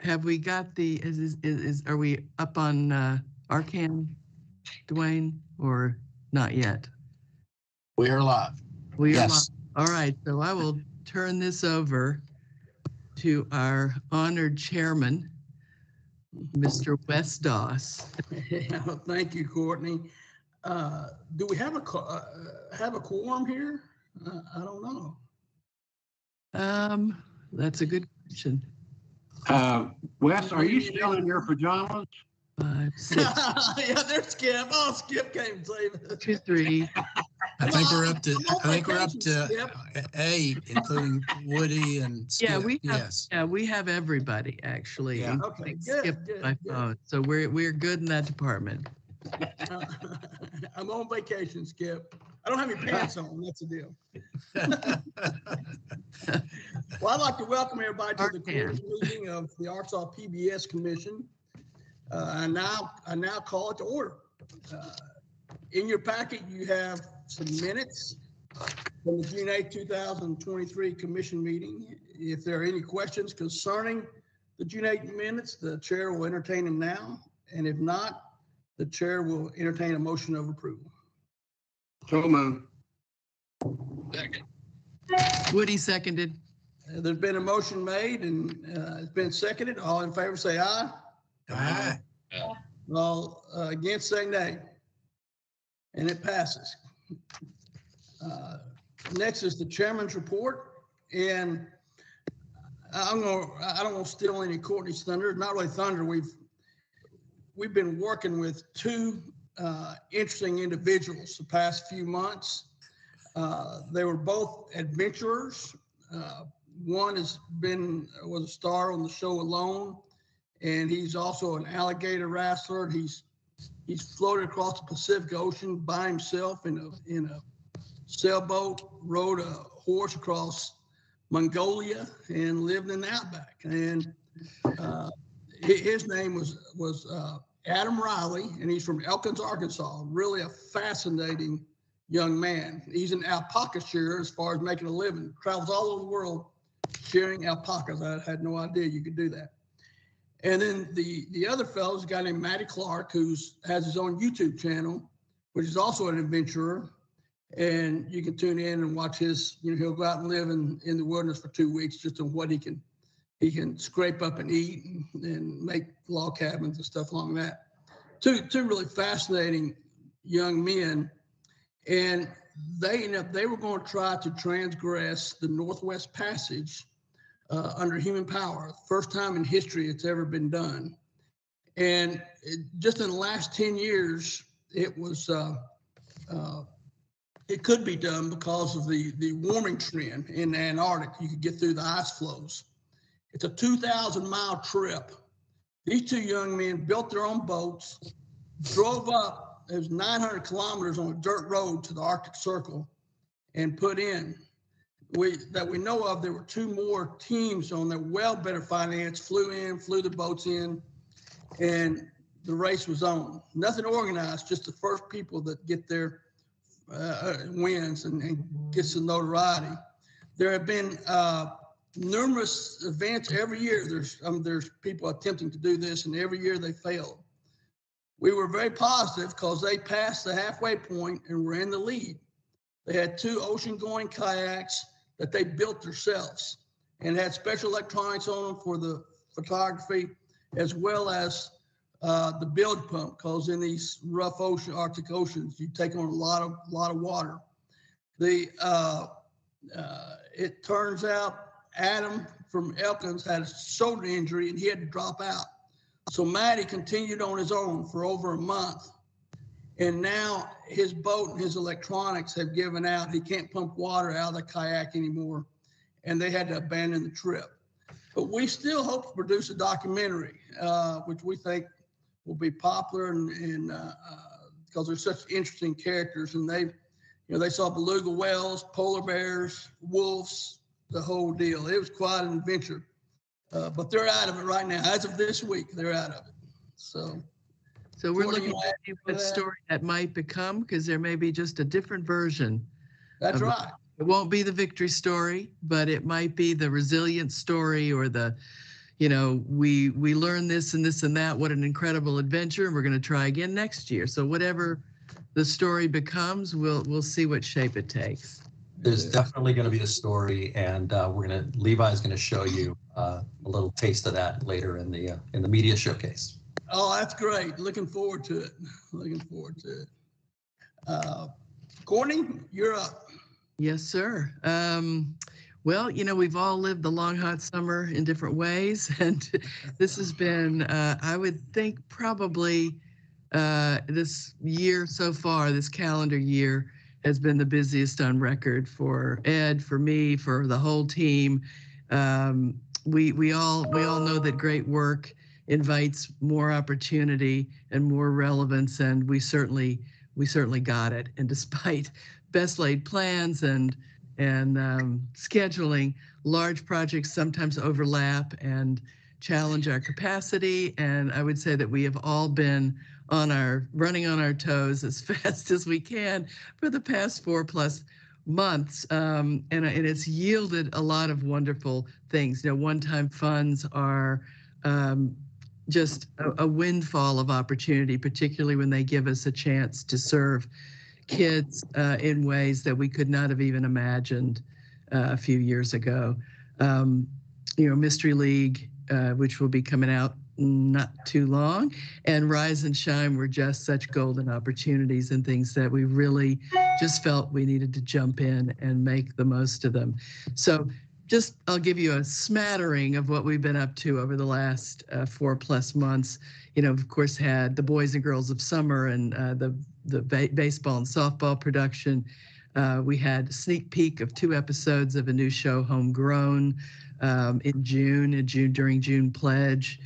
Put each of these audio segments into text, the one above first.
have we got the, are we up on Arkan, Dwayne, or not yet? We are live. We are Yes. live. All right, so I will turn this over to our honored chairman, Mr. Wes Doss. Thank you, Courtney. Do we have a quorum here? I don't know. That's a good question. Wes, are you still in your pajamas? 5, 6, Yeah, there's Skip. Oh, Skip came and saved us. 2, 3. I think we're up to Skip. 8, including Woody and Skip. Yeah, we have. Yes. Yeah, we have everybody actually. Yeah. including Okay, good, Skip good, by good. phone. So we're good in that department. I'm on vacation, Skip. I don't have any pants on. That's the deal. Well, I'd like to welcome everybody to the quarterly meeting of the Arkansas PBS Commission. I now call it to order. In your packet, you have some minutes from the June 8, 2023 Commission meeting. If there are any questions concerning the June 8 minutes, the chair will entertain them now. And if not, the chair will entertain a motion of approval. So moved. Second. Woody seconded. There's been a motion made and it's been seconded. All in favor say aye. Aye. All against say nay. And it passes. Next is the chairman's report. And I don't want to steal any Courtney's thunder. Not really thunder. We've been working with two interesting individuals the past few months. They were both adventurers. One was a star on the show Alone, and he's also an alligator wrestler. He's floated across the Pacific Ocean by himself in a sailboat, rode a horse across Mongolia, and lived in the outback. And his name was Adam Riley, and he's from Elkins, Arkansas. Really a fascinating young man. He's an alpaca shearer as far as making a living. Travels all over the world shearing alpacas. I had no idea you could do that. And then the other fellow is a guy named Matty Clark, who has his own YouTube channel, which is also an adventurer. And you can tune in and watch his, he'll go out and live in the wilderness for 2 weeks just on what he can scrape up and eat and make log cabins and stuff along that. Two really fascinating young men. And they were going to try to transgress the Northwest Passage under human power. First time in history it's ever been done. And just in the last 10 years, it could be done because of the warming trend in the Antarctic. You could get through the ice floes. It's a 2,000-mile trip. These two young men built their own boats, drove up. It was 900 kilometers on a dirt road to the Arctic Circle, and put in. That we know of, there were two more teams on there, well better financed, flew the boats in, and the race was on. Nothing organized, just the first people that get their wins and gets the notoriety. There have been numerous events every year. There's people attempting to do this, and every year they failed. We were very positive because they passed the halfway point and were in the lead. They had two ocean-going kayaks that they built themselves and had special electronics on them for the photography, as well as the bilge pump, because in these rough Arctic oceans, you take on a lot of water. It turns out Adam from Elkins had a shoulder injury and he had to drop out. So Matty continued on his own for over a month. And now his boat and his electronics have given out. He can't pump water out of the kayak anymore. And they had to abandon the trip. But we still hope to produce a documentary, which we think will be popular and because they're such interesting characters. And they saw beluga whales, polar bears, wolves, the whole deal. It was quite an adventure. But they're out of it right now. As of this week, they're out of it. So we're looking to see what story that might become, because there may be just a different version. That's right. It won't be the victory story, but it might be the resilience story or the, we learned this and this and that. What an incredible adventure. And we're going to try again next year. So whatever the story becomes, we'll see what shape it takes. There's definitely going to be a story, and Levi's going to show you a little taste of that later in the media showcase. Oh, that's great. Looking forward to it. Looking forward to it. Courtney, you're up. Yes, sir. Well, we've all lived the long, hot summer in different ways. And this has been, I would think, probably this year so far, this calendar year, has been the busiest on record for Ed, for me, for the whole team. We all know that great work invites more opportunity and more relevance, and we certainly got it. And despite best laid plans and scheduling, large projects sometimes overlap and challenge our capacity. And I would say that we have all been running on our toes as fast as we can for the past 4+ months. And it's yielded a lot of wonderful things. One-time funds are just a windfall of opportunity, particularly when they give us a chance to serve kids in ways that we could not have even imagined a few years ago. Mystery League, which will be coming out not too long, and Rise and Shine were just such golden opportunities and things that we really just felt we needed to jump in and make the most of them. So I'll give you a smattering of what we've been up to over the last 4+ months. Of course, had the Boys and Girls of Summer and the baseball and softball production. We had a sneak peek of 2 episodes of a new show, Homegrown, in June during June Pledge.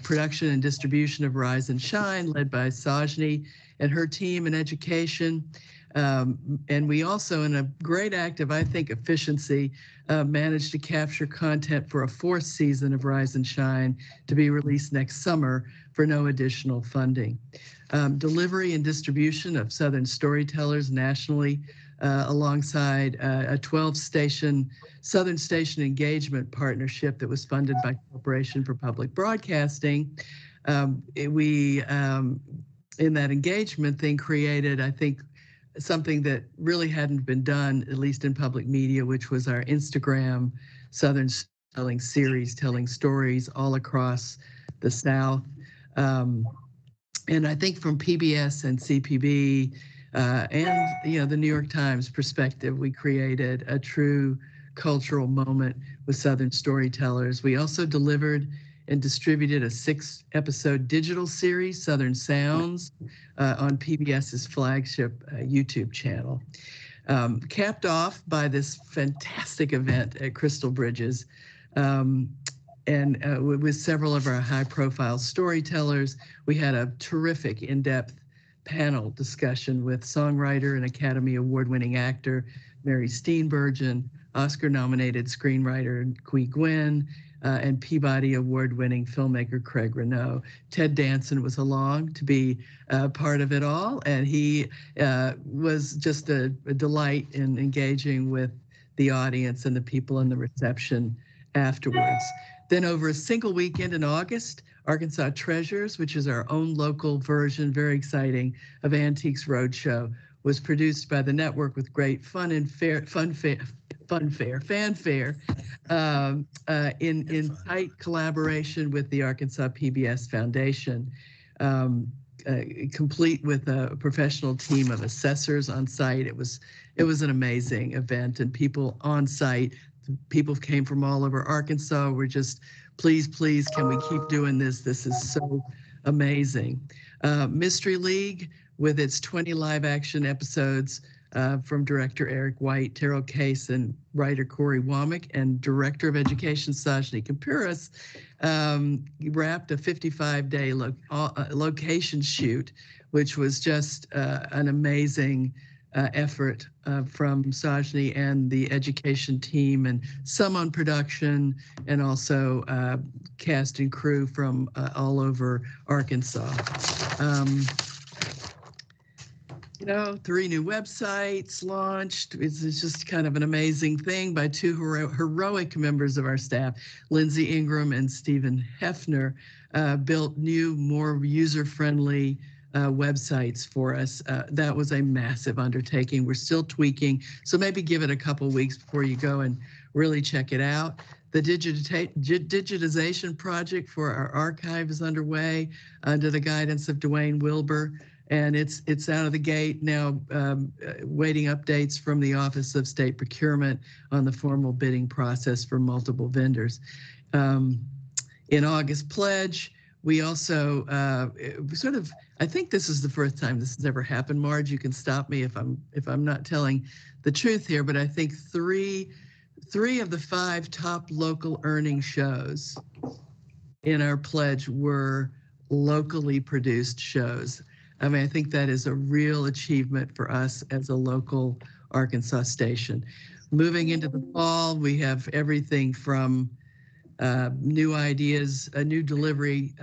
Production and distribution of Rise and Shine, led by Sajni and her team in education. And we also, in a great act of, I think, efficiency, managed to capture content for a 4th season of Rise and Shine to be released next summer for no additional funding. Delivery and distribution of Southern Storytellers nationally, alongside a 12-station Southern Station Engagement Partnership that was funded by Corporation for Public Broadcasting. We, in that engagement thing, created, I think, something that really hadn't been done, at least in public media, which was our Instagram Southern Storytelling series, telling stories all across the South. And I think from PBS and CPB and the New York Times perspective, we created a true cultural moment with Southern Storytellers. We also delivered and distributed a 6-episode digital series, Southern Sounds, on PBS's flagship YouTube channel. Capped off by this fantastic event at Crystal Bridges, and with several of our high-profile storytellers. We had a terrific in-depth panel discussion with songwriter and Academy Award-winning actor Mary Steenburgen, Oscar-nominated screenwriter Qui Gwynn, and Peabody Award-winning filmmaker Craig Renaud. Ted Danson was along to be part of it all, and he was just a delight in engaging with the audience and the people in the reception afterwards. Then over a single weekend in August, Arkansas Treasures, which is our own local version, very exciting, of Antiques Roadshow, was produced by the network with great fanfare, in tight collaboration with the Arkansas PBS Foundation, complete with a professional team of assessors on site. It was an amazing event, and people on site, people came from all over Arkansas. We're just, please, can we keep doing this? This is so amazing. Mystery League, with its 20 live action episodes, from director Eric White, Terrell Case, and writer Corey Womack, and director of education Sajni Kampuris, wrapped a 55-day location shoot, which was just an amazing effort from Sajni and the education team, and some on production, and also cast and crew from all over Arkansas. 3 new websites launched. It's just kind of an amazing thing by 2 heroic members of our staff. Lindsay Ingram and Stephen Hefner built new, more user-friendly websites for us. That was a massive undertaking. We're still tweaking, so maybe give it a couple weeks before you go and really check it out. The digitization project for our archive is underway under the guidance of Dwayne Wilbur, and it's out of the gate now, waiting updates from the Office of State Procurement on the formal bidding process for multiple vendors. In August pledge, we also I think this is the first time this has ever happened. Marge, you can stop me if I'm not telling the truth here, but I think three of the 5 top local earning shows in our pledge were locally produced shows. I mean, I think that is a real achievement for us as a local Arkansas station. Moving into the fall, we have everything from new ideas, new delivery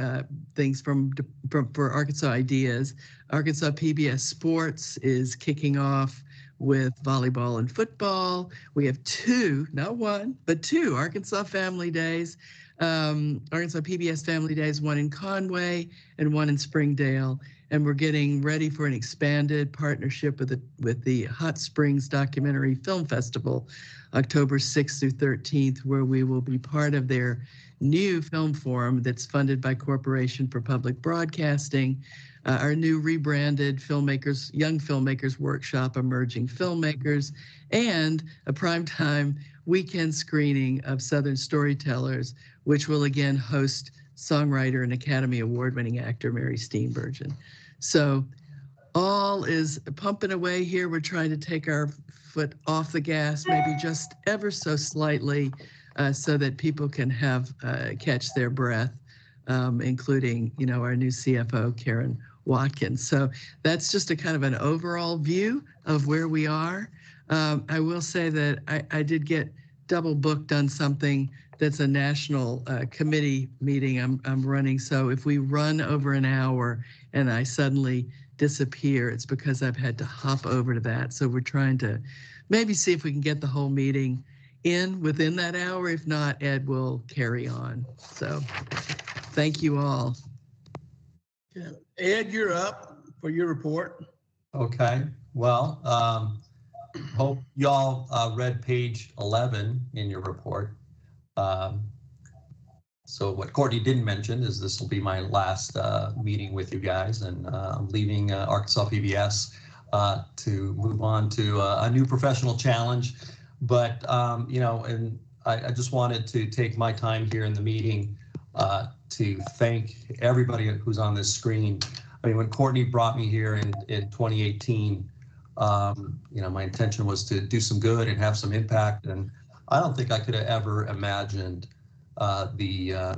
things for Arkansas Ideas. Arkansas PBS Sports is kicking off with volleyball and football. We have 2, not 1, but 2 Arkansas Family Days. Arkansas PBS Family Days, 1 in Conway and 1 in Springdale. And we're getting ready for an expanded partnership with the Hot Springs Documentary Film Festival, October 6th through 13th, where we will be part of their new film forum that's funded by Corporation for Public Broadcasting, our new rebranded Young Filmmakers Workshop, Emerging Filmmakers, and a primetime weekend screening of Southern Storytellers, which will again host songwriter and Academy Award-winning actor Mary Steenburgen. So all is pumping away here. We're trying to take our foot off the gas, maybe just ever so slightly, so that people can have catch their breath, including our new CFO, Karen Watkins. So that's just a kind of an overall view of where we are. I will say that I did get double booked on something that's a national committee meeting I'm running. So if we run over an hour and I suddenly disappear, it's because I've had to hop over to that. So we're trying to maybe see if we can get the whole meeting within that hour. If not, Ed will carry on. So thank you all. Yeah. Ed, you're up for your report. Okay, well, hope y'all read page 11 in your report. So what Courtney didn't mention is this will be my last meeting with you guys, and I'm leaving Arkansas PBS to move on to a new professional challenge. But and I just wanted to take my time here in the meeting to thank everybody who's on this screen. I mean, when Courtney brought me here in 2018, my intention was to do some good and have some impact, and I don't think I could have ever imagined the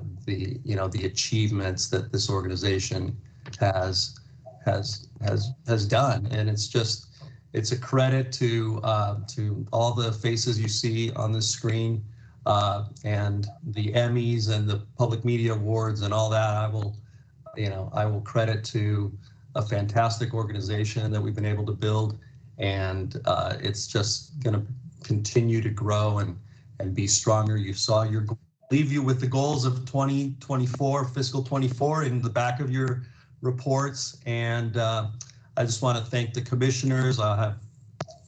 achievements that this organization has done, and it's a credit to all the faces you see on this screen, and the Emmys and the Public Media Awards and all that. I will credit to a fantastic organization that we've been able to build, and it's just going to continue to grow and be stronger. You saw leave you with the goals of 2024, fiscal 24 in the back of your reports. And I just want to thank the commissioners. I have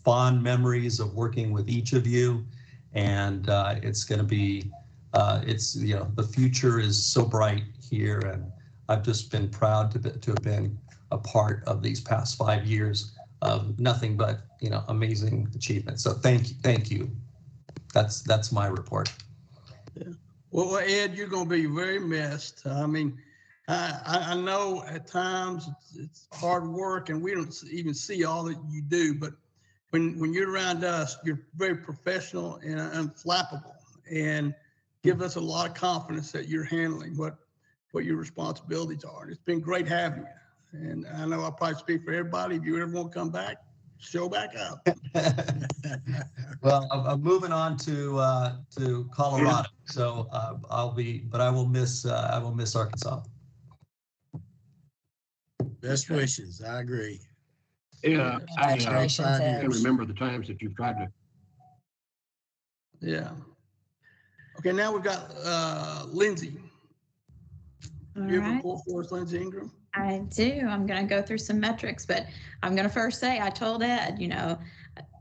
fond memories of working with each of you, and it's going to be, the future is so bright here, and I've just been proud to have been a part of these past 5 years of nothing but amazing achievements. So thank you. That's my report. Yeah. Well, Ed, you're going to be very missed. I mean, I know at times it's hard work, and we don't even see all that you do. But when you're around us, you're very professional and unflappable, and give us a lot of confidence that you're handling what your responsibilities are. And it's been great having you. And I know I'll probably speak for everybody. If you ever want to come back, show back up. Well, I'm moving on to Colorado, so I will miss Arkansas. Best wishes. I agree. Yeah, I Congratulations, can Ed. remember the times that you've tried to. Yeah. Okay, now we've got Lindsay. All You have a right, report for us, Lindsay Ingram? I do. I'm going to go through some metrics, but I'm going to first say I told Ed,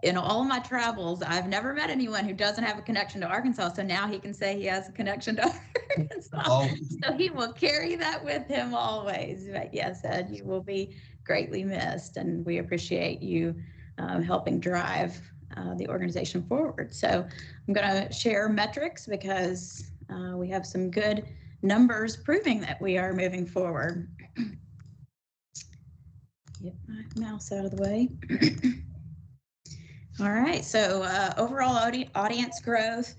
in all of my travels, I've never met anyone who doesn't have a connection to Arkansas. So now he can say he has a connection to Arkansas. Oh. So he will carry that with him always. But yes, Ed, you will be greatly missed, and we appreciate you helping drive the organization forward. So I'm going to share metrics because we have some good numbers proving that we are moving forward. Get my mouse out of the way. All right, so overall audience growth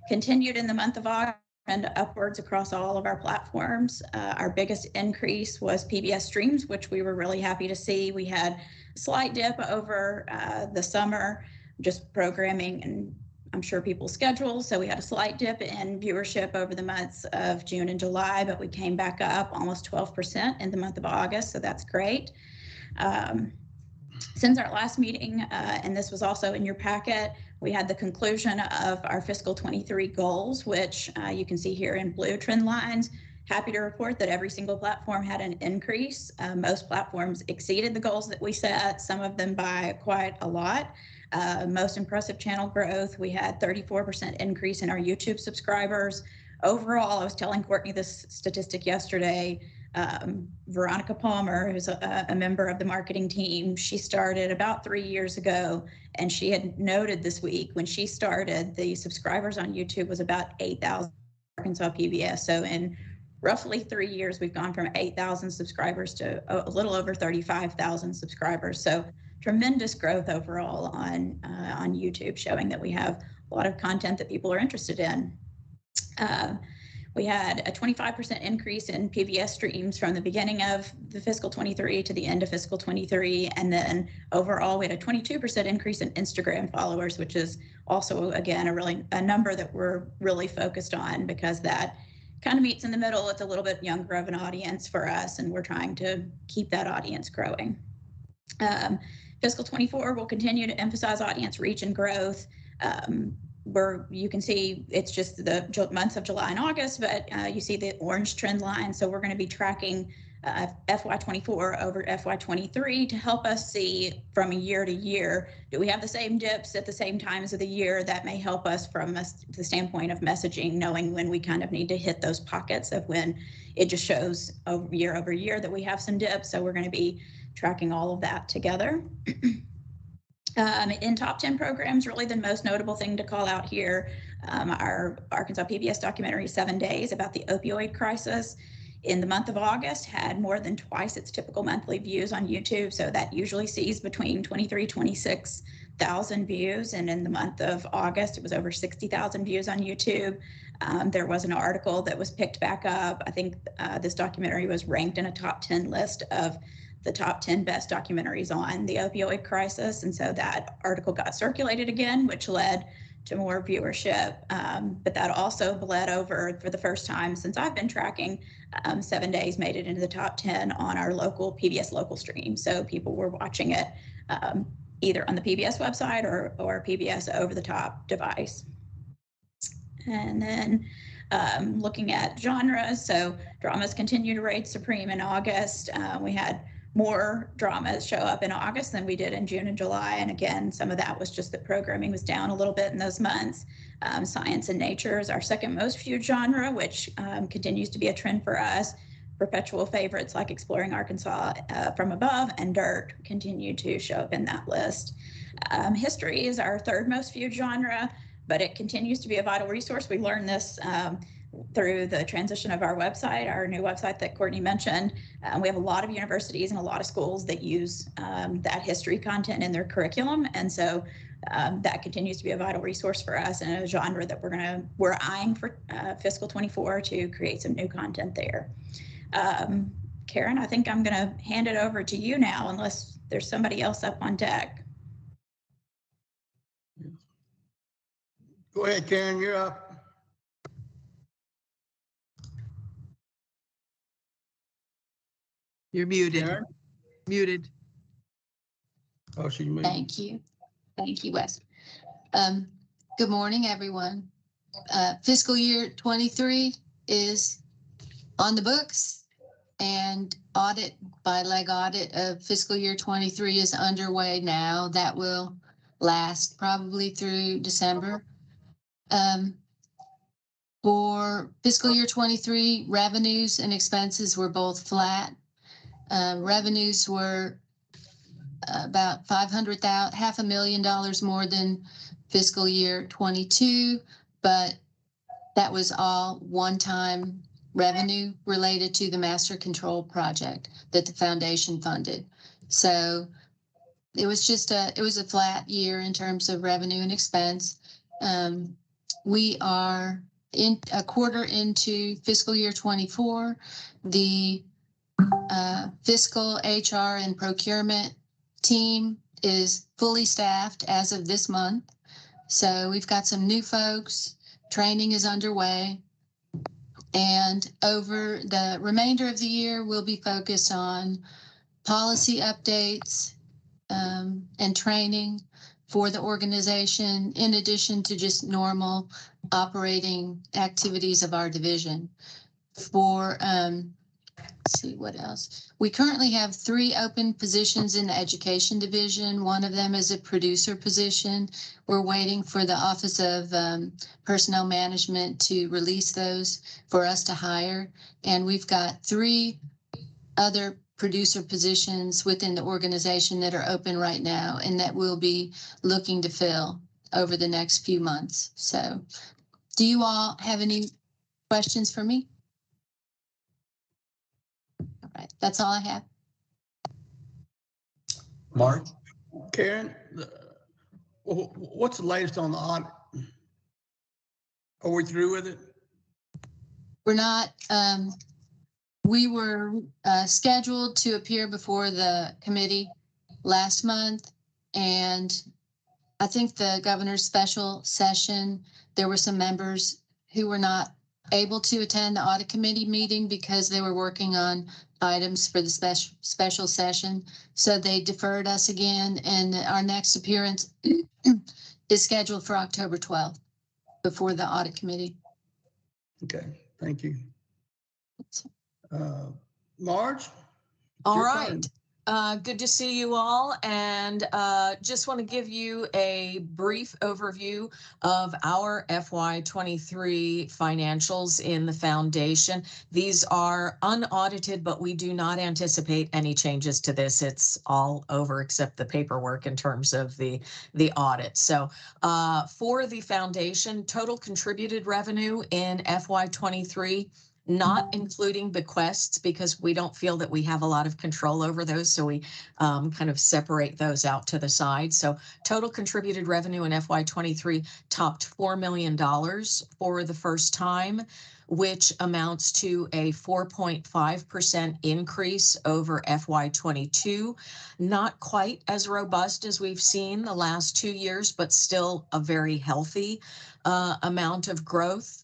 continued in the month of August and upwards across all of our platforms. Our biggest increase was PBS streams, which we were really happy to see. We had a slight dip over the summer, just programming and I'm sure people's schedules. So we had a slight dip in viewership over the months of June and July, but we came back up almost 12% in the month of August. So that's great. Since our last meeting, and this was also in your packet, we had the conclusion of our fiscal 23 goals, which you can see here in blue trend lines. Happy to report that every single platform had an increase. Most platforms exceeded the goals that we set, some of them by quite a lot. Most impressive channel growth, we had 34% increase in our YouTube subscribers. Overall, I was telling Courtney this statistic yesterday. Veronica Palmer, who's a member of the marketing team, she started about 3 years ago, and she had noted this week when she started, the subscribers on YouTube was about 8,000 Arkansas PBS. So in roughly 3 years, we've gone from 8,000 subscribers to a little over 35,000 subscribers. So tremendous growth overall on YouTube, showing that we have a lot of content that people are interested in. We had a 25% increase in PBS streams from the beginning of the fiscal 23 to the end of fiscal 23. And then overall, we had a 22% increase in Instagram followers, which is also, again, a number that we're really focused on because that kind of meets in the middle. It's a little bit younger of an audience for us, and we're trying to keep that audience growing. Fiscal 24 will continue to emphasize audience reach and growth. Where you can see it's just the months of July and August, but you see the orange trend line. So we're going to be tracking FY24 over FY23 to help us see from a year to year, do we have the same dips at the same times of the year? That may help us from the standpoint of messaging, knowing when we kind of need to hit those pockets of when it just shows over year that we have some dips. So we're going to be tracking all of that together. In top 10 programs, really the most notable thing to call out here, our Arkansas PBS documentary, 7 Days, about the opioid crisis in the month of August had more than twice its typical monthly views on YouTube. So that usually sees between 26,000 views. And in the month of August, it was over 60,000 views on YouTube. There was an article that was picked back up. I think this documentary was ranked in a top 10 list of the top 10 best documentaries on the opioid crisis. And so that article got circulated again, which led to more viewership. But that also bled over for the first time since I've been tracking. 7 Days made it into the top 10 on our local PBS local stream. So people were watching it either on the PBS website or PBS over the top device. And then looking at genres, so dramas continue to reign supreme in August. We had more dramas show up in August than we did in June and July. And again, some of that was just that programming was down a little bit in those months. Science and nature is our second most viewed genre, which continues to be a trend for us. Perpetual favorites like Exploring Arkansas from Above and Dirt continue to show up in that list. History is our third most viewed genre, but it continues to be a vital resource. We learned this through the transition of our website, our new website that Courtney mentioned. We have a lot of universities and a lot of schools that use that history content in their curriculum. And so that continues to be a vital resource for us and a genre that we're eyeing for fiscal 24 to create some new content there. Karen, I think I'm gonna hand it over to you now, unless there's somebody else up on deck. Go ahead, Karen, you're up. You're muted. Karen? Muted. Oh, she moved. Thank you. Thank you, Wes. Good morning, everyone. Fiscal year 23 is on the books, and leg audit of fiscal year 23 is underway now. That will last probably through December. For fiscal year 23, revenues and expenses were both flat. Revenues were about $500,000 more than fiscal year 22, but that was all one-time revenue related to the master control project that the foundation funded. So it was a flat year in terms of revenue and expense. We are in a quarter into fiscal year 24. The fiscal, HR, and procurement team is fully staffed as of this month. So we've got some new folks. Training is underway. And over the remainder of the year, we'll be focused on policy updates and training for the organization, in addition to just normal operating activities of our division. For let's see what else. We currently have 3 open positions in the education division. One of them is a producer position. We're waiting for the Office of Personnel Management to release those for us to hire. And we've got 3 other producer positions within the organization that are open right now and that we'll be looking to fill over the next few months. So do you all have any questions for me? All right, that's all I have. Mark? Karen, what's the latest on the audit? Are we through with it? We're not. We were scheduled to appear before the committee last month, and I think the governor's special session, there were some members who were not able to attend the audit committee meeting because they were working on items for the special session. So they deferred us again, and our next appearance is scheduled for October 12th before the audit committee. Okay, thank you. Marge? All your right. turn. Good to see you all, and just want to give you a brief overview of our FY23 financials in the foundation. These are unaudited, but we do not anticipate any changes to this. It's all over except the paperwork in terms of the audit. So for the foundation, total contributed revenue in FY23, not including bequests, because we don't feel that we have a lot of control over those. So we kind of separate those out to the side. So total contributed revenue in FY23 topped $4 million for the first time, which amounts to a 4.5% increase over FY22. Not quite as robust as we've seen the last 2 years, but still a very healthy amount of growth.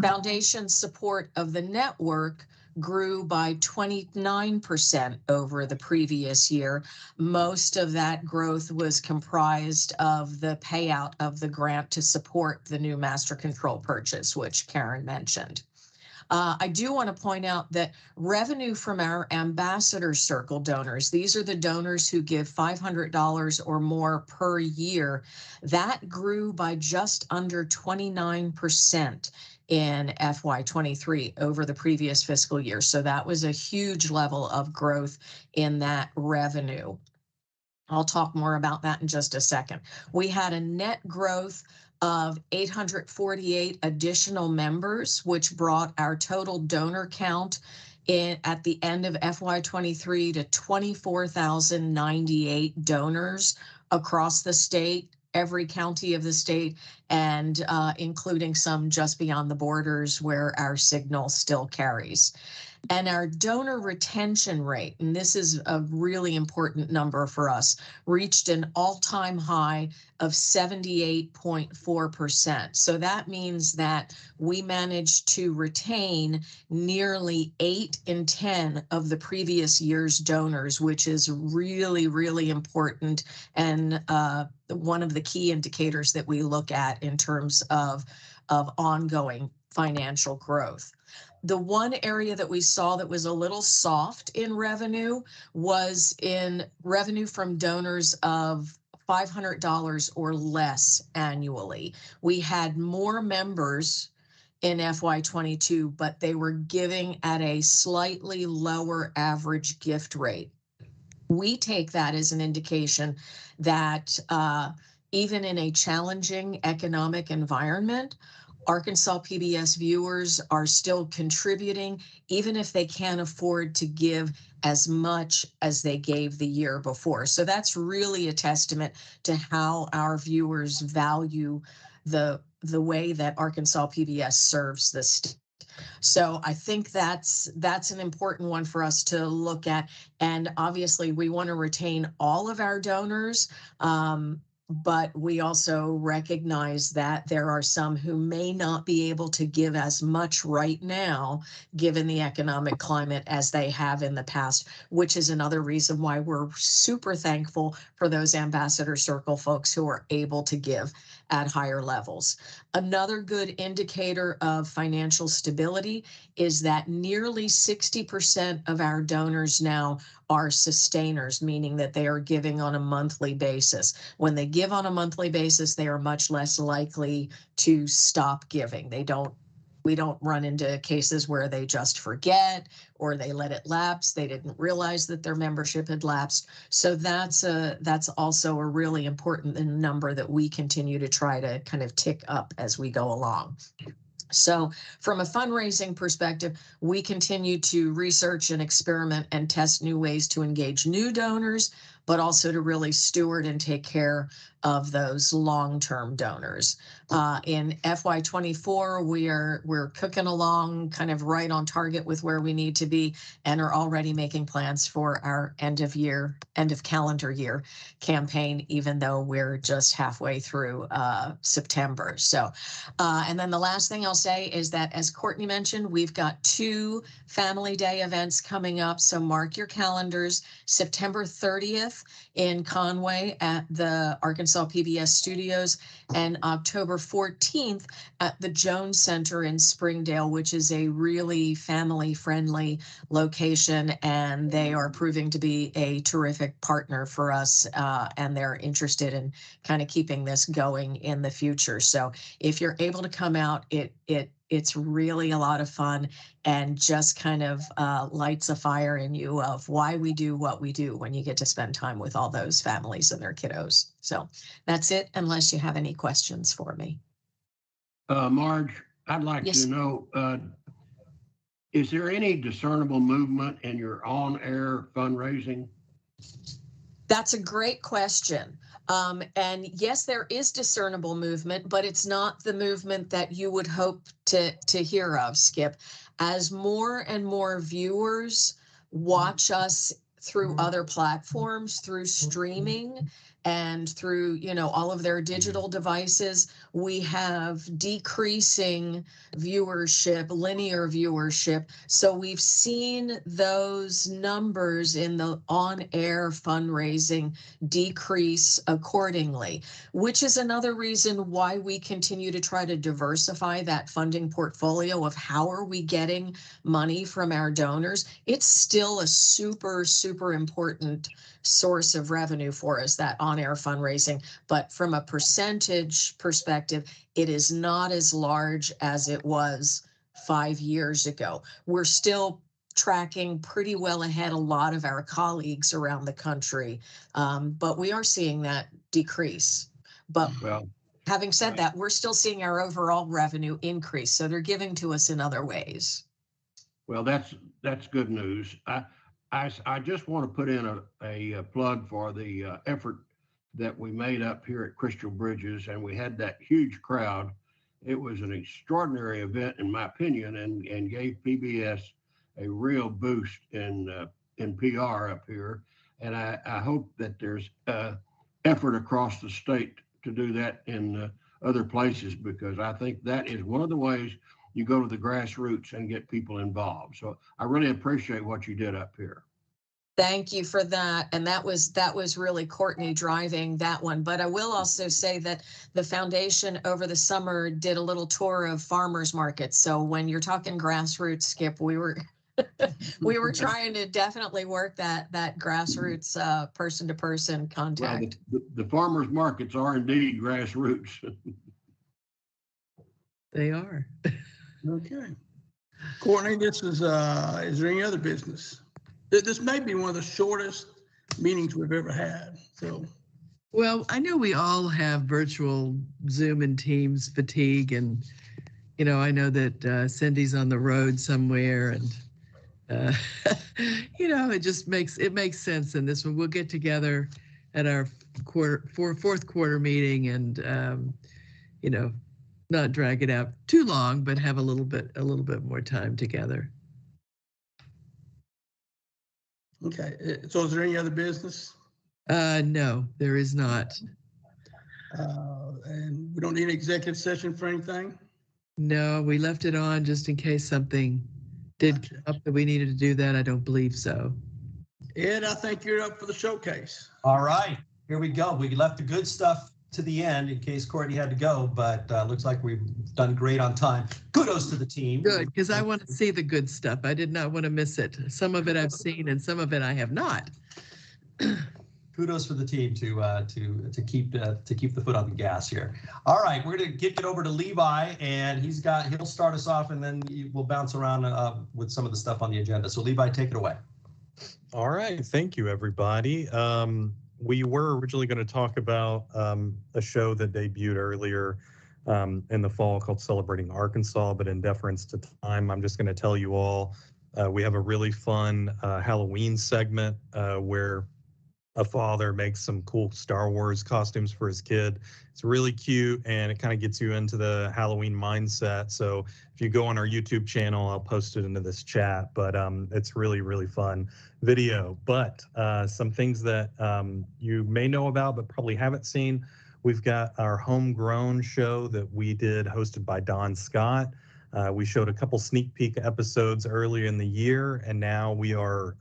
Foundation support of the network grew by 29% over the previous year. Most of that growth was comprised of the payout of the grant to support the new master control purchase, which Karen mentioned. I do want to point out that revenue from our Ambassador Circle donors, these are the donors who give $500 or more per year, that grew by just under 29% in FY23 over the previous fiscal year. So that was a huge level of growth in that revenue. I'll talk more about that in just a second. We had a net growth of 848 additional members, which brought our total donor count at the end of FY23 to 24,098 donors across the state, every county of the state, and including some just beyond the borders where our signal still carries. And our donor retention rate, and this is a really important number for us, reached an all-time high of 78.4%. So that means that we managed to retain nearly 8 in 10 of the previous year's donors, which is really, really important, and one of the key indicators that we look at in terms of ongoing financial growth. The one area that we saw that was a little soft in revenue was in revenue from donors of $500 or less annually. We had more members in FY22, but they were giving at a slightly lower average gift rate. We take that as an indication that even in a challenging economic environment, Arkansas PBS viewers are still contributing, even if they can't afford to give as much as they gave the year before. So that's really a testament to how our viewers value the way that Arkansas PBS serves the state. So I think that's an important one for us to look at. And obviously we want to retain all of our donors. But we also recognize that there are some who may not be able to give as much right now, given the economic climate, as they have in the past, which is another reason why we're super thankful for those Ambassador Circle folks who are able to give at higher levels. Another good indicator of financial stability is that nearly 60% of our donors now are sustainers, meaning that they are giving on a monthly basis. When they give on a monthly basis, they are much less likely to stop giving. We don't run into cases where they just forget or they let it lapse. They didn't realize that their membership had lapsed. So that's also a really important number that we continue to try to kind of tick up as we go along. So from a fundraising perspective, we continue to research and experiment and test new ways to engage new donors, but also to really steward and take care of those long-term donors. In FY24, we're cooking along kind of right on target with where we need to be, and are already making plans for our end of calendar year campaign, even though we're just halfway through September. So, and then the last thing I'll say is that, as Courtney mentioned, we've got 2 Family Day events coming up. So mark your calendars. September 30th in Conway at the Arkansas PBS studios, and October 14th at the Jones Center in Springdale, which is a really family-friendly location, and they are proving to be a terrific partner for us, and they're interested in kind of keeping this going in the future. So if you're able to come out, it's really a lot of fun, and just kind of lights a fire in you of why we do what we do when you get to spend time with all those families and their kiddos. So that's it, unless you have any questions for me. Marge, I'd like Yes. to know, is there any discernible movement in your on-air fundraising? That's a great question. And yes, there is discernible movement, but it's not the movement that you would hope to hear of, Skip. As more and more viewers watch us through other platforms, through streaming, and through, all of their digital devices, we have decreasing viewership, linear viewership. So we've seen those numbers in the on-air fundraising decrease accordingly, which is another reason why we continue to try to diversify that funding portfolio of how are we getting money from our donors. It's still a super, super important source of revenue for us, that on-air fundraising, but from a percentage perspective, it is not as large as it was 5 years ago. We're still tracking pretty well ahead a lot of our colleagues around the country, but we are seeing that decrease. But having said that, we're still seeing our overall revenue increase, so they're giving to us in other ways. Well, that's good news. I just want to put in a plug for the effort that we made up here at Crystal Bridges, and we had that huge crowd. It was an extraordinary event, in my opinion, and gave PBS real boost in PR up here. And I hope that there's effort across the state to do that in other places, because I think that is one of the ways you go to the grassroots and get people involved. So I really appreciate what you did up here. Thank you for that. And that was really Courtney driving that one. But I will also say that the foundation over the summer did a little tour of farmers markets. So when you're talking grassroots, Skip, we were trying to definitely work that grassroots person to person contact. Well, the farmers markets are indeed grassroots. They are. Okay. Courtney, is there any other business? This may be one of the shortest meetings we've ever had. So, well, I know we all have virtual Zoom and Teams fatigue, and I know that Cindy's on the road somewhere, and it just makes sense in this one. We'll get together at our fourth quarter meeting, and not drag it out too long, but have a little bit more time together. okay. So is there any other business? No, there is not. And we don't need an executive session for anything? No, we left it on just in case something did come up that we needed to do that. I don't believe so. Ed, I think you're up for the showcase. All right, here we go. We left the good stuff to the end in case Courtney had to go, but looks like we've done great on time. Kudos to the team. Good, because I want to see the good stuff. I did not want to miss it. Some of it I've seen, and some of it I have not. Kudos for the team to keep the foot on the gas here. All right, we're gonna get it over to Levi, and he'll start us off, and then we'll bounce around with some of the stuff on the agenda. So Levi, take it away. All right, thank you, everybody. We were originally going to talk about a show that debuted earlier in the fall called Celebrating Arkansas, but in deference to time, I'm just going to tell you all we have a really fun Halloween segment where a father makes some cool Star Wars costumes for his kid. It's really cute, and it kind of gets you into the Halloween mindset. So if you go on our YouTube channel, I'll post it into this chat, but it's really, really fun video. But some things that you may know about, but probably haven't seen. We've got our homegrown show that we did hosted by Don Scott. We showed a couple sneak peek episodes earlier in the year, and now we are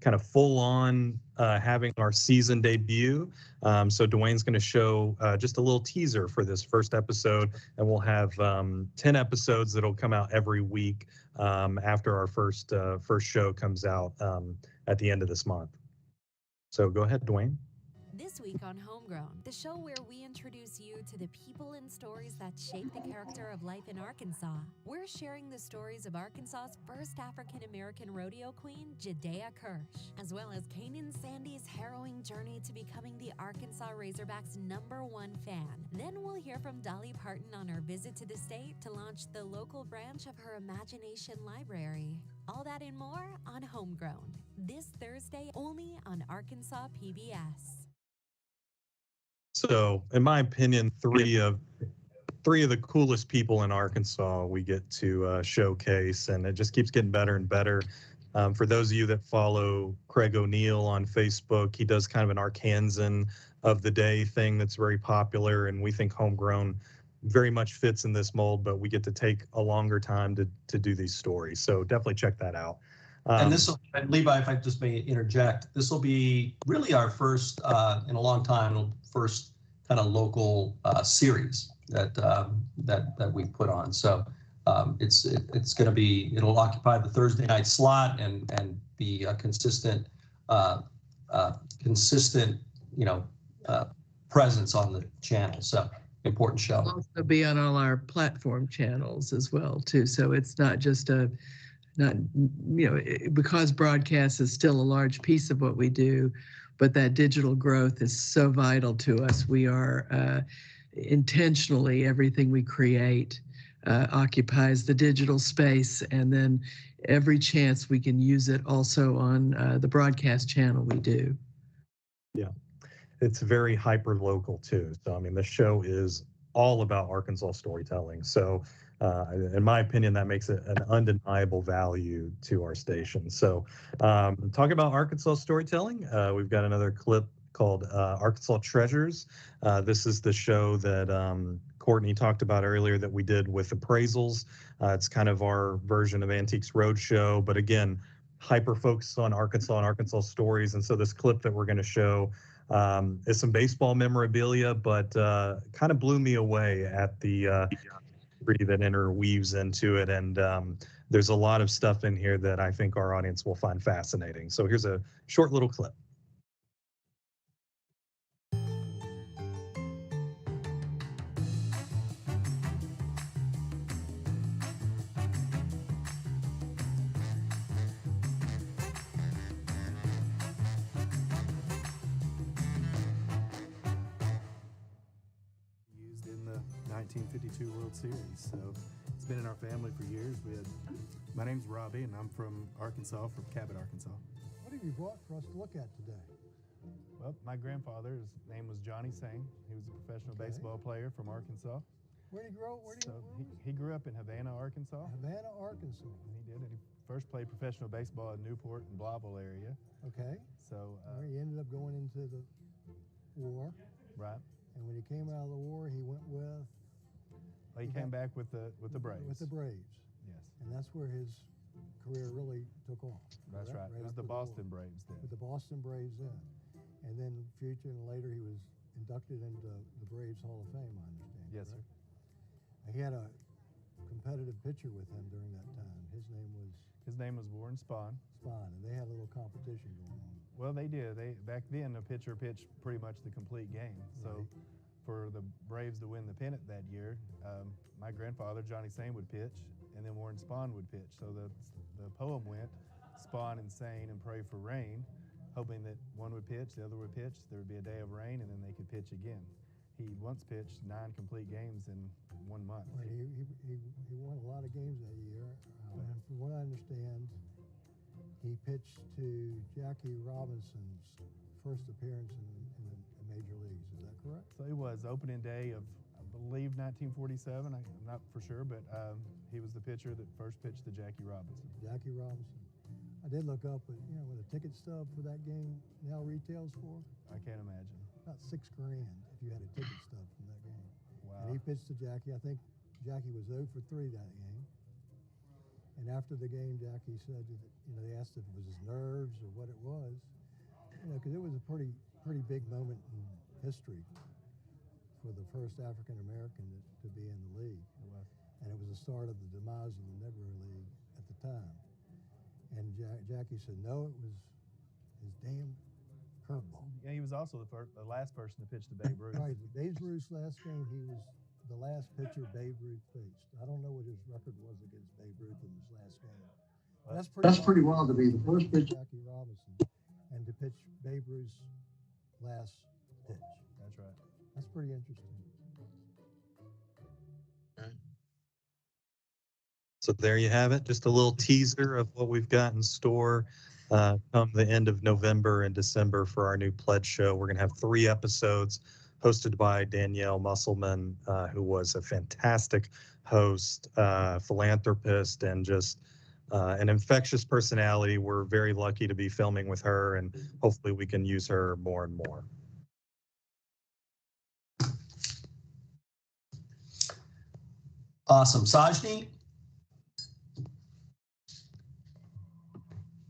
kind of full on having our season debut. So Dwayne's going to show just a little teaser for this first episode, and we'll have 10 episodes that'll come out every week after our first show comes out at the end of this month. So go ahead, Dwayne. This week on Homegrown, the show where we introduce you to the people and stories that shape the character of life in Arkansas. We're sharing the stories of Arkansas's first African-American rodeo queen, Judea Kirsch, as well as Kanan Sandy's harrowing journey to becoming the Arkansas Razorbacks' #1 fan. Then we'll hear from Dolly Parton on her visit to the state to launch the local branch of her Imagination Library. All that and more on Homegrown, this Thursday only on Arkansas PBS. So, in my opinion, three of the coolest people in Arkansas we get to showcase, and it just keeps getting better and better. For those of you that follow Craig O'Neill on Facebook, he does kind of an Arkansan of the day thing that's very popular, and we think Homegrown very much fits in this mold, but we get to take a longer time to do these stories. So definitely check that out. And Levi, if I just may interject, this will be really our first in a long time, first kind of local series that we put on. So it's going to be, it'll occupy the Thursday night slot and be a consistent presence on the channel. So important show. It'll also be on all our platform channels as well too. So it's not just because broadcast is still a large piece of what we do, but that digital growth is so vital to us. We are intentionally, everything we create occupies the digital space, and then every chance we can use it also on the broadcast channel we do. Yeah, it's very hyper local too. So I mean, the show is all about Arkansas storytelling. So in my opinion, that makes it an undeniable value to our station. So talking about Arkansas storytelling, we've got another clip called Arkansas Treasures. This is the show that Courtney talked about earlier that we did with appraisals. It's kind of our version of Antiques Roadshow, but again, hyper focused on Arkansas and Arkansas stories. And so this clip that we're going to show is some baseball memorabilia, but kind of blew me away at the that interweaves into it. And there's a lot of stuff in here that I think our audience will find fascinating. So here's a short little clip. Used in the 1952 World Series, so it's been in our family for years. My name's Robbie, and I'm from Arkansas, from Cabot, Arkansas. What have you brought for us to look at today? Well, my grandfather, his name was Johnny Sane. He was a professional baseball player from Arkansas. Where did he grow? He grew up in Havana, Arkansas. Havana, Arkansas. And he did. And he first played professional baseball in Newport and Blytheville area. Okay. So he ended up going into the war. Right. And when he came out of the war, he went with. Well, he came back with the Braves. With the Braves. Yes. And that's where his career really took off. That's right. It was the Boston Braves then. With the Boston Braves then. And then future and later he was inducted into the Braves Hall of Fame, I understand. Yes, correct? sir. He had a competitive pitcher with him during that time. His name was Warren Spahn. And they had a little competition going on. Well, they did. Back then, a pitcher pitched pretty much the complete game. So for the Braves to win the pennant that year, my grandfather, Johnny Sane, would pitch, and then Warren Spahn would pitch. So the poem went, Spahn and Sane and pray for rain, hoping that one would pitch, the other would pitch, there would be a day of rain, and then they could pitch again. He once pitched 9 complete games in 1 month. Well, he won a lot of games that year. And from what I understand, he pitched to Jackie Robinson's first appearance in the major leagues. Is that correct? So it was opening day of, I believe, 1947. I'm not for sure, but he was the pitcher that first pitched to Jackie Robinson. Jackie Robinson. I did look up, but what a ticket stub for that game now retails for? I can't imagine. About $6 grand if you had a ticket stub from that game. Wow. And he pitched to Jackie. I think Jackie was 0 for 3 that game. And after the game, Jackie said that, they asked if it was his nerves or what it was, because it was a pretty big moment in history for the first African American to be in the league. It was. And it was the start of the demise of the Negro League at the time. And Jackie said, no, it was his damn curveball. Yeah, he was also the last person to pitch to Babe Ruth. Right, Babe Ruth's last game, he was the last pitcher Babe Ruth faced. I don't know what his record was against Babe Ruth in his last game. That's pretty wild to be the first pitcher, Jackie Robinson, and to pitch Babe Ruth's last pitch. That's right. That's pretty interesting. So there you have it, just a little teaser of what we've got in store come the end of November and December for our new Pledge Show. We're going to have 3 episodes hosted by Danielle Musselman, who was a fantastic host, philanthropist, and just an infectious personality. We're very lucky to be filming with her, and hopefully we can use her more and more. Awesome. Sajni?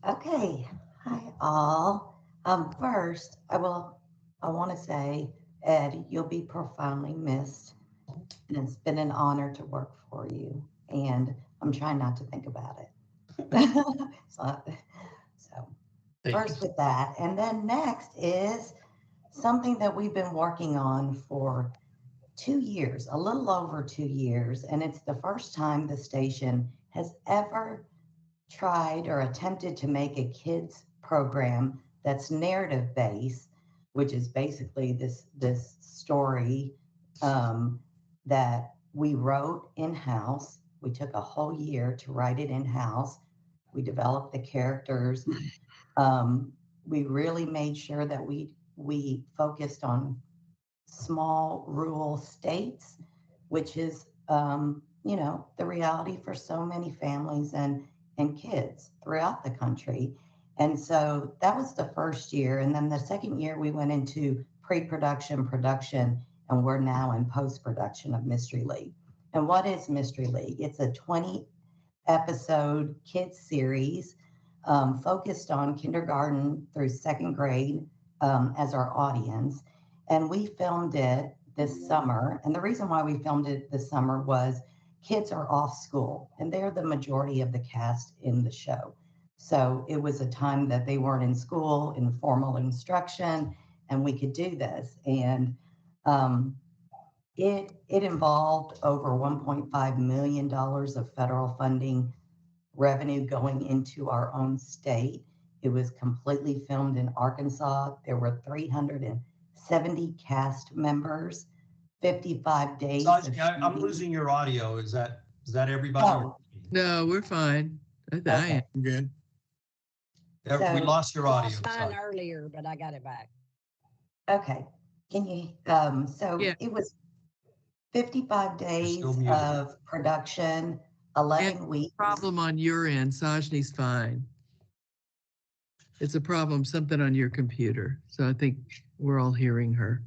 Okay, hi all. First, I want to say, Ed, you'll be profoundly missed, and it's been an honor to work for you. And I'm trying not to think about it. so first with that, and then next is something that we've been working on for 2 years, a little over 2 years, and it's the first time the station has ever tried or attempted to make a kids program that's narrative based, which is basically this story that we wrote in-house. We took a whole year to write it in-house. We developed the characters. We really made sure that we focused on small rural states, which is the reality for so many families and kids throughout the country. And so that was the first year. And then the second year, we went into pre-production, production, and we're now in post-production of Mystery League. And what is Mystery League? It's a 20-episode kids series focused on kindergarten through second grade as our audience. And we filmed it this summer. And the reason why we filmed it this summer was kids are off school, and they're the majority of the cast in the show. So it was a time that they weren't in school, in formal instruction, and we could do this. And it involved over $1.5 million of federal funding revenue going into our own state. It was completely filmed in Arkansas. There were 370 cast members, 55 days. I'm losing your audio. Is that everybody? Oh. No, we're fine. Okay. I'm good. We lost your audio. Fine earlier, but I got it back. Okay. Can you, It was 55 days of production, 11 weeks. Problem on your end. Sajni's fine. It's a problem, something on your computer. So I think we're all hearing her.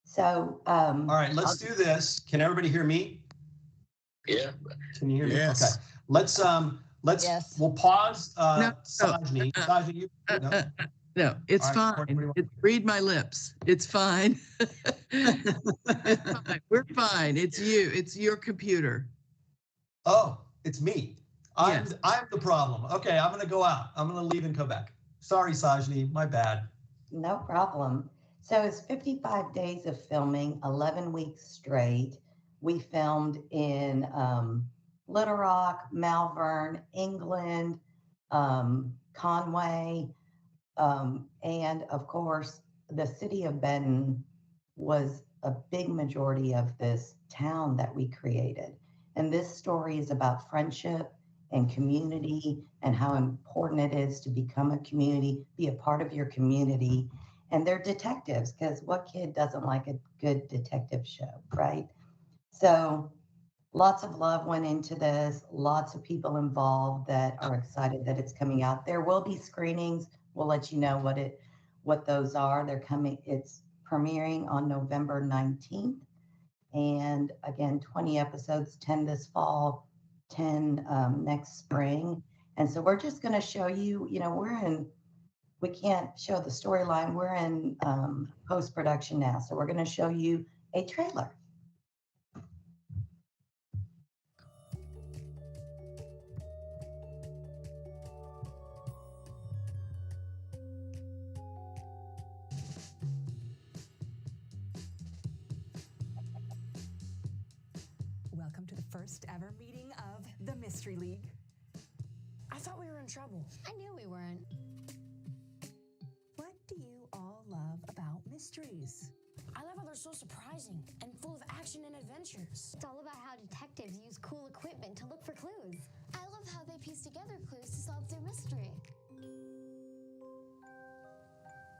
So, all right, let's do this. Can everybody hear me? Yeah. Can you hear me? Yes. Okay. Let's we'll pause. Sajni. Sajni, No, it's All fine. right, Read my lips. It's fine. It's fine. We're fine. It's you. It's your computer. Oh, it's me. I'm Yes. the problem. Okay, I'm gonna go out. I'm gonna leave and come back. Sorry, Sajni, my bad. no problem. So it's 55 days of filming, 11 weeks straight. We filmed in Little Rock, Malvern, England, Conway, and of course, the city of Benton was a big majority of this town that we created. And this story is about friendship and community and how important it is to become a community, be a part of your community. And they're detectives, because what kid doesn't like a good detective show, right? So lots of love went into this, lots of people involved that are excited that it's coming out. There will be screenings. We'll let you know what those are. They're coming. It's premiering on November 19th. And again, 20 episodes, 10 this fall, 10 next spring. And so we're just going to show you, we can't show the storyline. We're in post-production now. So we're going to show you a trailer. Welcome to the first ever meeting of the Mystery League. I thought we were in trouble. I knew we weren't. What do you all love about mysteries? I love how they're so surprising and full of action and adventures. It's all about how detectives use cool equipment to look for clues. I love how they piece together clues to solve their mystery.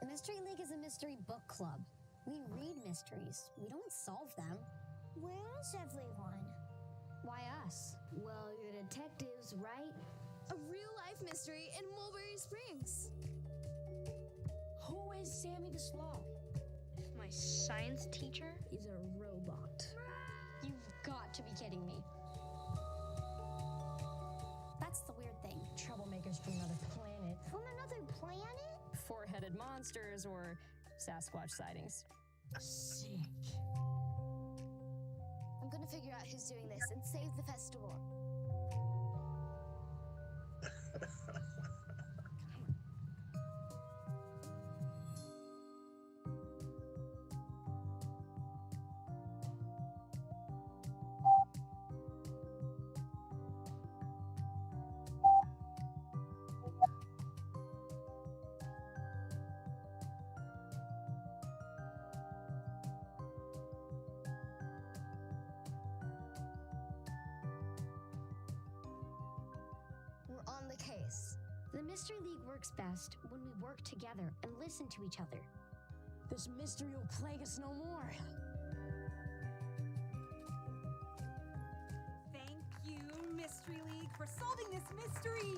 The Mystery League is a mystery book club. We read mysteries. We don't solve them. Where is everyone? Why us? Well, you're detectives, right? A real-life mystery in Mulberry Springs. Who is Sammy the Sloth? My science teacher He's a robot. You've got to be kidding me. That's the weird thing. Troublemakers from another planet. From another planet? Four-headed monsters or Sasquatch sightings. Sick. I'm gonna figure out who's doing this and save the festival. We're on the case. The Mystery League works best when we work together and listen to each other. This mystery will plague us no more. for solving this mystery.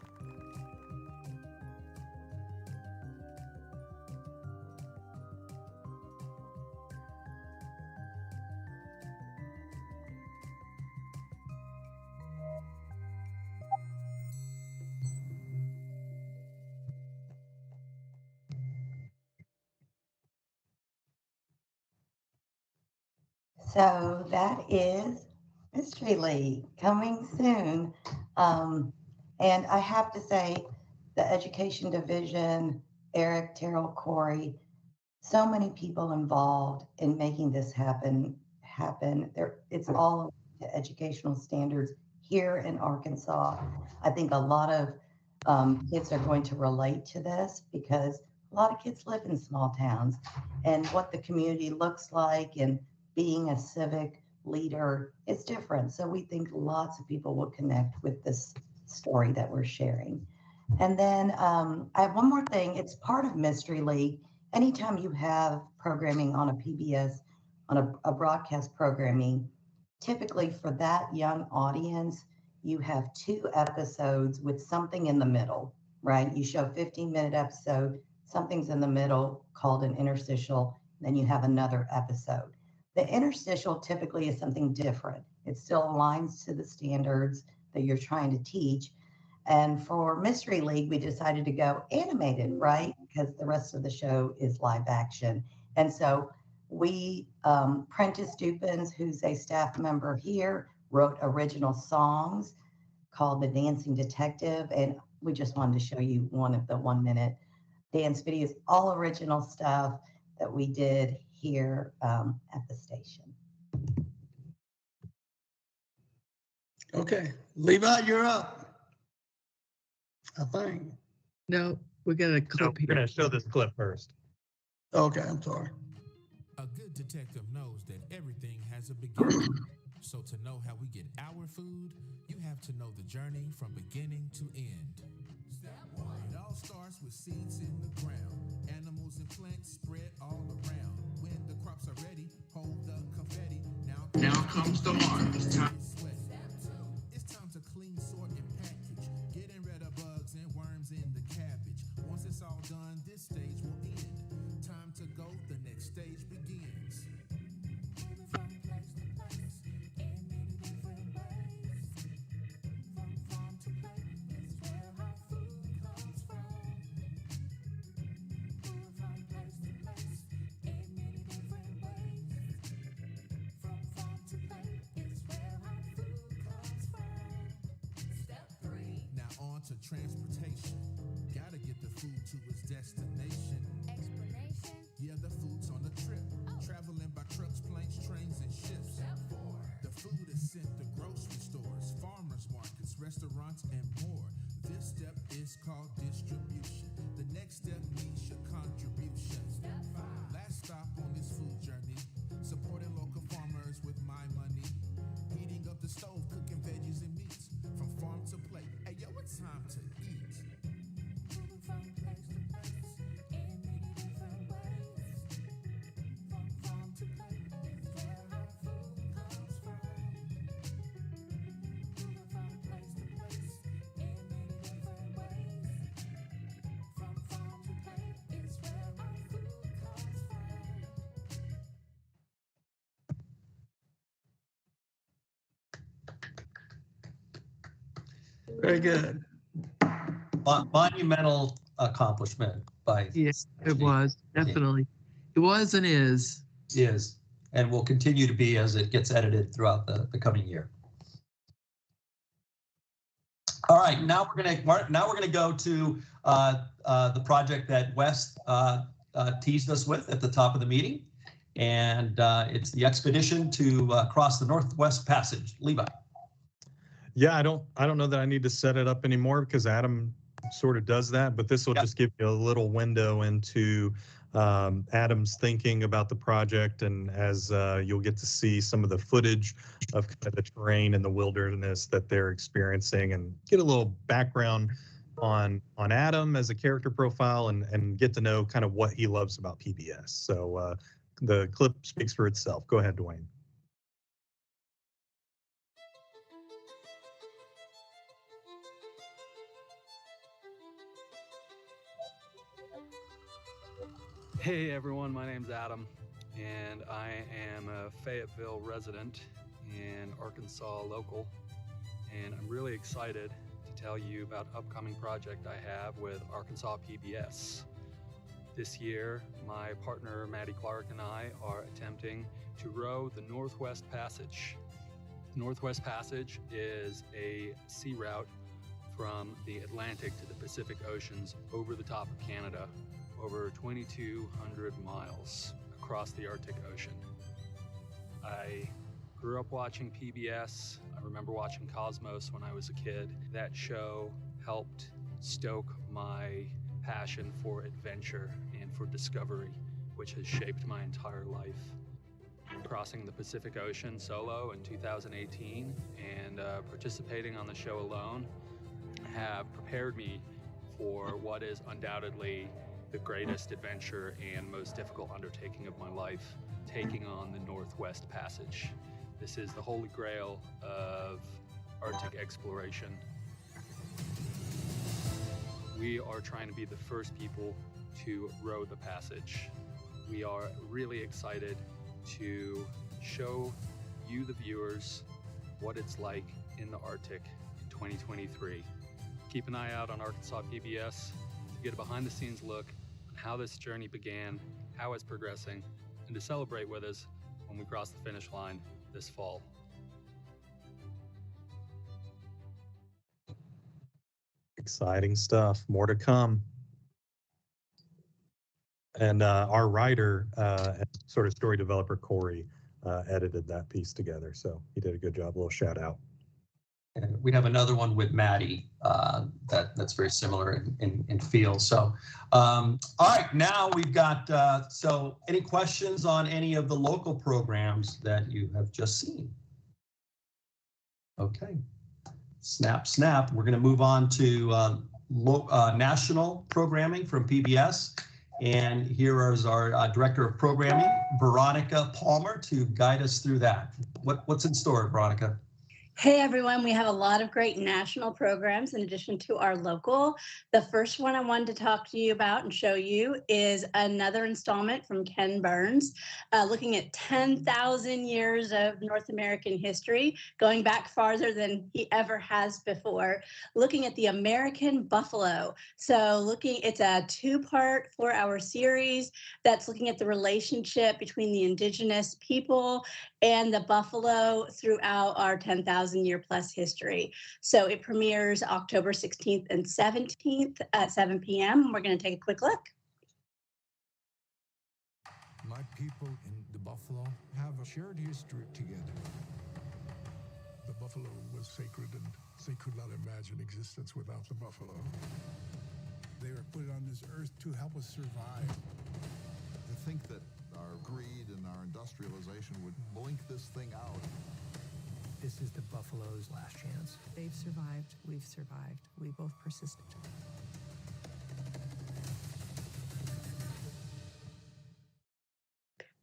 So that is Mystery League coming soon. And I have to say, the Education Division, Eric, Terrell, Corey, so many people involved in making this happen. It's all to educational standards here in Arkansas. I think a lot of kids are going to relate to this because a lot of kids live in small towns, and what the community looks like and being a civic leader is different. So we think lots of people will connect with this story that we're sharing. And then I have one more thing. It's part of Mystery League. Anytime you have programming on a PBS, on a broadcast programming, typically for that young audience, you have 2 episodes with something in the middle, right? You show a 15-minute episode, something's in the middle called an interstitial, then you have another episode. The interstitial typically is something different. It still aligns to the standards that you're trying to teach. And for Mystery League, we decided to go animated, right? Because the rest of the show is live action. And so we, Prentice Dupins, who's a staff member here, wrote original songs called The Dancing Detective. And we just wanted to show you one of the 1-minute dance videos, all original stuff that we did here at the station. Okay, Levi, you're up. I think. No, we got a clip here. We're going to show this clip first. Okay, I'm sorry. A good detective knows that everything has a beginning. So to know how we get our food, you have to know the journey from beginning to end. Step 1. It all starts with seeds in the ground. Animals and plants spread all around. When the crops are ready, hold the confetti. Now comes the harvest time. It's time to clean, sort, and package. Getting rid of bugs and worms in the cabbage. Once it's all done, this stage will end. Time to go, the next stage begins. Moving from place to place in many different ways. From farm to plate is where our food comes from. Moving from place to place in many different ways. From farm to plate is where our food comes from. Step 3. Now on to transportation. Gotta get the food to its destination. Explanation? Yeah, the food's on the trip. Traveling by trucks, planes, trains, and ships. Step 4. The food is sent to grocery stores, farmers markets, restaurants, and more. This step is called distribution. The next step needs your contribution. Step 5. Last stop on this food journey. Supporting local farmers with my money. Heating up the stove, cooking veggies and meats. From farm to plate. Hey, yo, it's time to eat. Moving from place to place in many different ways. From farm to plate is where our food comes from. Moving from place to place in many different ways. From farm to plate is where our food comes from. Very good. Monumental accomplishment by. Yes, it was, definitely. It was and is. Is, and will continue to be as it gets edited throughout the coming year. All right, now we're gonna go to the project that Wes teased us with at the top of the meeting, and it's the expedition to cross the Northwest Passage. Levi. Yeah, I don't know that I need to set it up anymore because Adam sort of does that, but this will just give you a little window into Adam's thinking about the project, and as you'll get to see some of the footage of kind of the terrain and the wilderness that they're experiencing, and get a little background on Adam as a character profile, and get to know kind of what he loves about PBS. So the clip speaks for itself. Go ahead, Dwayne. Hey everyone, my name's Adam, and I am a Fayetteville resident and Arkansas local, and I'm really excited to tell you about an upcoming project I have with Arkansas PBS. This year, my partner Maddie Clark and I are attempting to row the Northwest Passage. The Northwest Passage is a sea route from the Atlantic to the Pacific Oceans over the top of Canada, over 2,200 miles across the Arctic Ocean. I grew up watching PBS. I remember watching Cosmos when I was a kid. That show helped stoke my passion for adventure and for discovery, which has shaped my entire life. Crossing the Pacific Ocean solo in 2018 and participating on the show alone have prepared me for what is undoubtedly the greatest adventure and most difficult undertaking of my life, taking on the Northwest Passage. This is the holy grail of Arctic exploration. We are trying to be the first people to row the passage. We are really excited to show you, the viewers, what it's like in the Arctic in 2023. Keep an eye out on Arkansas PBS to get a behind-the-scenes look on how this journey began, how it's progressing, and to celebrate with us when we cross the finish line this fall. Exciting stuff. More to come. And our writer, sort of story developer, Corey, edited that piece together. So he did a good job. A little shout out. And we have another one with Maddie that's very similar in feel. So, all right, now we've got, so any questions on any of the local programs that you have just seen? Okay, snap. We're going to move on to national programming from PBS. And here is our Director of Programming, Veronica Palmer, to guide us through that. What's in store, Veronica? Hey everyone, we have a lot of great national programs in addition to our local. The first one I wanted to talk to you about and show you is another installment from Ken Burns, looking at 10,000 years of North American history, going back farther than he ever has before, looking at the American buffalo. So it's a 2-part 4-hour series that's looking at the relationship between the indigenous people and the buffalo throughout our 10,000-year plus history. So it premieres October 16th and 17th at 7 p.m. We're going to take a quick look. My people in the buffalo have a shared history together. The buffalo was sacred, and they could not imagine existence without the buffalo. They were put on this earth to help us survive. To think that our greed and our industrialization would blink this thing out. This is the buffalo's last chance. They've survived, we've survived, we both persisted.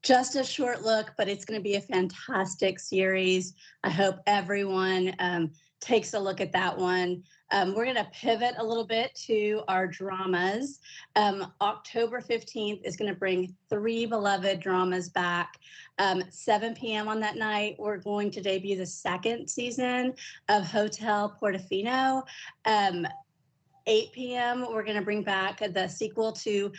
Just a short look, but it's going to be a fantastic series. I hope everyone takes a look at that one. We're going to pivot a little bit to our dramas. October 15th is going to bring 3 beloved dramas back. 7 p.m. on that night, we're going to debut the 2nd season of Hotel Portofino. 8 p.m., we're going to bring back the sequel to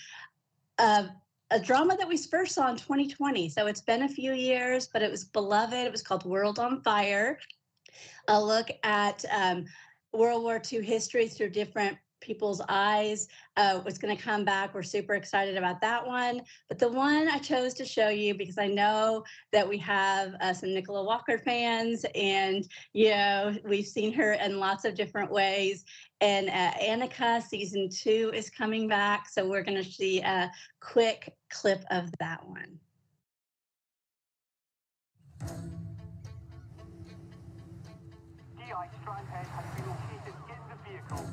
a drama that we first saw in 2020. So it's been a few years, but it was beloved. It was called World on Fire. A look at World War II history through different people's eyes. It's going to come back. We're super excited about that one. But the one I chose to show you, because I know that we have some Nicola Walker fans, and we've seen her in lots of different ways. And Annika season 2 is coming back, so we're going to see a quick clip of that one. DI Strandhead has been located in the vehicle.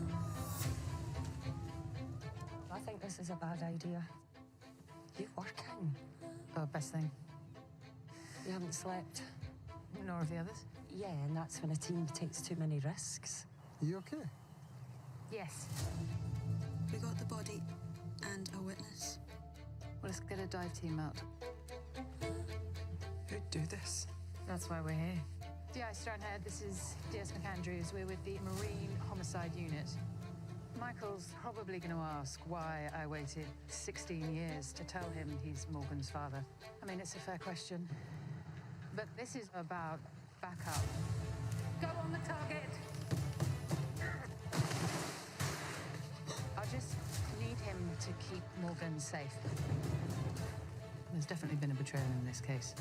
I think this is a bad idea. You working? Oh, best thing. You haven't slept? Nor have the others. Yeah, and that's when a team takes too many risks. Are you okay? Yes. We got the body and a witness. Well, Let's get a dive team out. Who'd do this? That's why we're here. D.I. Stonehead, this is D.S. McAndrews. We're with the Marine Homicide Unit. Michael's probably going to ask why I waited 16 years to tell him he's Morgan's father. I mean, it's a fair question. But this is about backup. Go on the target! I just need him to keep Morgan safe. There's definitely been a betrayal in this case.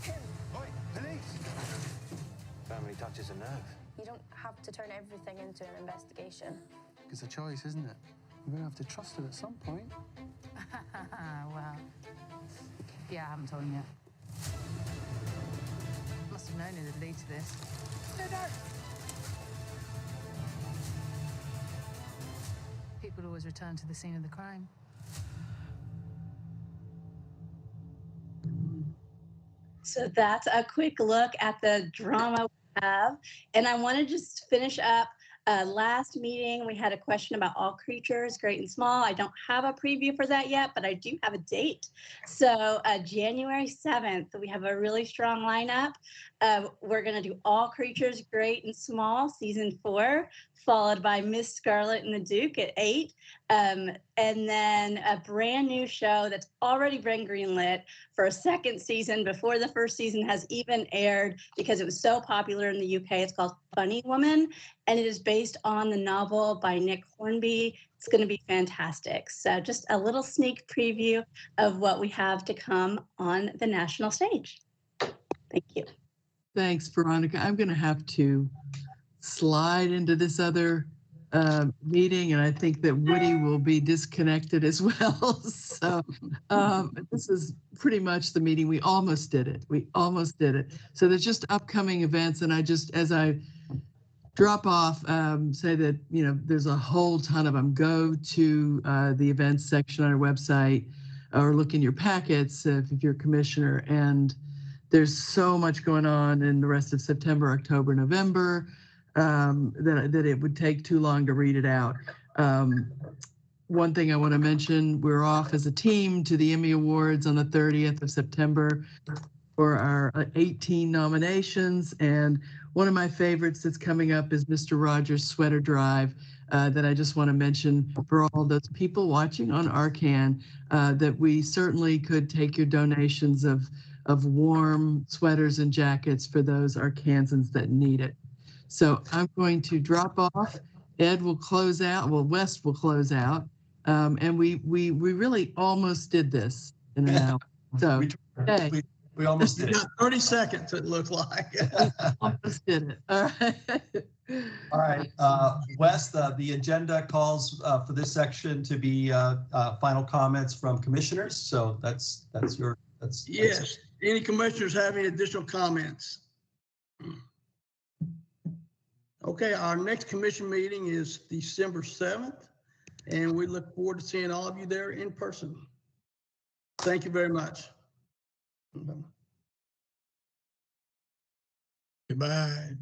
Oi, police! Family touches a nerve. You don't have to turn everything into an investigation. It's a choice, isn't it? You're gonna have to trust her at some point. Well, yeah, I haven't told him yet. Must have known it'd lead to this. People always return to the scene of the crime. So that's a quick look at the drama we have. And I want to just finish up. Last meeting, we had a question about all creatures, great and small. I don't have a preview for that yet, but I do have a date. So January 7th, we have a really strong lineup. We're going to do All Creatures, Great and Small, season 4, followed by Miss Scarlet and the Duke at 8. And then a brand new show that's already been greenlit for a second season before the first season has even aired because it was so popular in the UK. It's called Funny Woman, and it is based on the novel by Nick Hornby. It's going to be fantastic. So just a little sneak preview of what we have to come on the national stage. Thank you. Thanks, Veronica. I'm going to have to slide into this other meeting, and I think that Woody will be disconnected as well. So this is pretty much the meeting. We almost did it. We almost did it. So there's just upcoming events, and I just, as I drop off, say that, you know, there's a whole ton of them. Go to the events section on our website or look in your packets if you're a commissioner, and there's so much going on in the rest of September, October, November, that it would take too long to read it out. One thing I want to mention, we're off as a team to the Emmy Awards on the 30th of September for our 18 nominations. And one of my favorites that's coming up is Mr. Rogers' Sweater Drive, that I just want to mention for all those people watching on Arcan, that we certainly could take your donations of warm sweaters and jackets for those Arkansans that need it. So I'm going to drop off. Ed will close out. Well, West will close out. And we really almost did this in an hour. So hey. We almost did it. 30 seconds, it looked like. Almost did it. All right. All right. Wes, the agenda calls for this section to be final comments from commissioners. So that's your. Yes. Any commissioners have any additional comments? Okay, our next commission meeting is December 7th, and we look forward to seeing all of you there in person. Thank you very much. Goodbye.